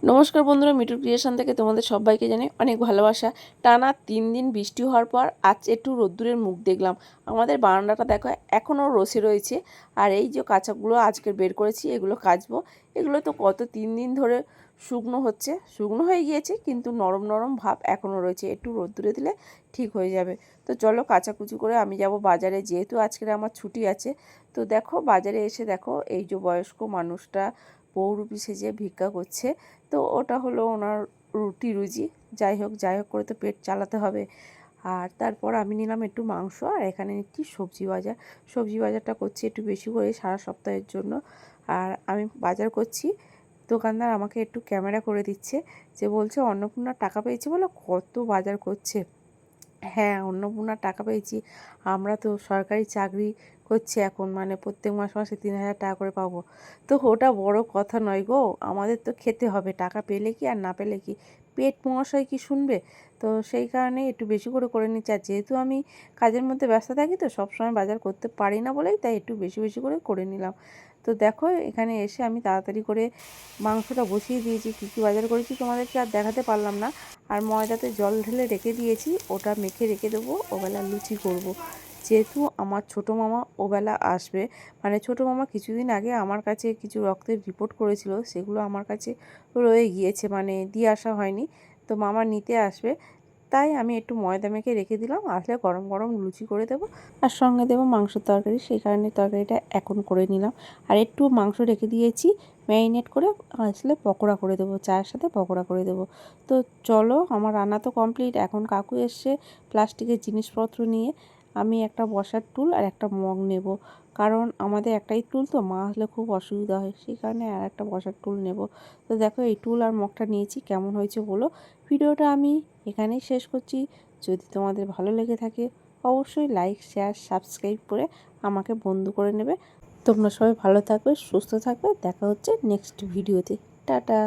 নমস্কার বন্ধুরা, মিঠুর ক্রিয়েশন থেকে তোমাদের সবাইকে জানাই অনেক ভালোবাসা। টানা 3 দিন বৃষ্টি হওয়ার পর আজ একটু রোদ্দুরের মুখ দেখলাম। আমাদের বারান্দাটা দেখো এখনও রসে রয়েছে। আর এই যে কাঁচাগুলো আজকে বের করেছি, এগুলো কাচবো। এগুলো তো কত 3 দিন ধরে শুকনো হচ্ছে, শুকনো হয়ে গিয়েছে, কিন্তু নরম নরম ভাব এখনও রয়েছে। একটু রোদ্দুরে দিলে ঠিক হয়ে যাবে। তো চলো কাচাকুচি করে আমি যাব বাজারে, যেহেতু আজকে আমার ছুটি আছে। তো দেখো বাজারে এসে দেখো এই যে বয়স্ক মানুষটা বহুরূপী সেজে ভিক্ষা করছে। তো ওটা হলো ওনার রুটি রুজি। যাই হোক করে তো পেট চালাতে হবে। আর তারপর আমি নিলাম একটু মাংস, আর এখানে একটি সবজি বাজারটা করছি একটু বেশি করে সারা সপ্তাহের জন্য। আর আমি বাজার করছি, দোকানদার আমাকে একটু ক্যামেরা করে দিচ্ছে, যে বলছে অন্নপূর্ণার টাকা পেয়েছি বলে কত বাজার করছে। হ্যাঁ, অন্নপূর্ণার টাকা পেয়েছি। আমরা তো সরকারি চাকরি করছি এখন, মানে প্রত্যেক মাসে 3,000 টাকা করে পাবো। তো ওটা বড় কথা নয় গো, আমাদের তো খেতে হবে। টাকা পেলে কি আর না পেলে কি, পেট মহাশয় কি শুনবে? তো সেই কারণে একটু বেশি করে নিচ্ছি। আর যেহেতু আমি কাজের মধ্যে ব্যস্ত থাকি, তো সবসময় বাজার করতে পারি না বলেই তাই একটু বেশি করে নিলাম। তো দেখো এখানে এসে আমি তাড়াতাড়ি করে মাংসটা বসিয়ে দিয়েছি। কী বাজার করেছি তোমাদেরকে আর দেখাতে পারলাম না। আর ময়দাতে জল ঢেলে রেখে দিয়েছি, ওটা মেখে রেখে দেবো, ওবেলা লুচি করব। যেহেতু আমার ছোটো মামা ওবেলা আসবে, মানে ছোটো মামা কিছুদিন আগে আমার কাছে কিছু রক্তের রিপোর্ট করেছিল, সেগুলো আমার কাছে রয়ে গিয়েছে, মানে দিয়ে আসা হয়নি। তো মামা নিতে আসবে, তাই আমি একটু ময়দা মেখে রেখে দিলাম, আসলে গরম গরম লুচি করে দেবো। আর সঙ্গে দেবো মাংসের তরকারি, সেই কারণে তরকারিটা এখন করে নিলাম। আর একটু মাংস রেখে দিয়েছি ম্যারিনেট করে, আসলে পকোড়া করে দেবো, চায়ের সাথে পকোড়া করে দেবো। তো চলো, আমার রান্না তো কমপ্লিট। এখন কাকু এসছে প্লাস্টিকের জিনিসপত্র নিয়ে। আমি একটা বসার টুল আর একটা মগ নেব, কারণ আমাদের একটাই টুল, তো মা আসলে খুব অসুবিধা হয়, সেই কারণে আর একটা বসার টুল নেব। তো দেখো এই টুল আর মগটা নিয়েছি, কেমন হয়েছে বলো। ভিডিওটা আমি এখানেই শেষ করছি। যদি তোমাদের ভালো লেগে থাকে অবশ্যই লাইক, শেয়ার, সাবস্ক্রাইব করে আমাকে বন্ধু করে নেবে। তোমরা সবাই ভালো থাকবে, সুস্থ থাকবে। দেখা হচ্ছে নেক্সট ভিডিওতে। টাটা।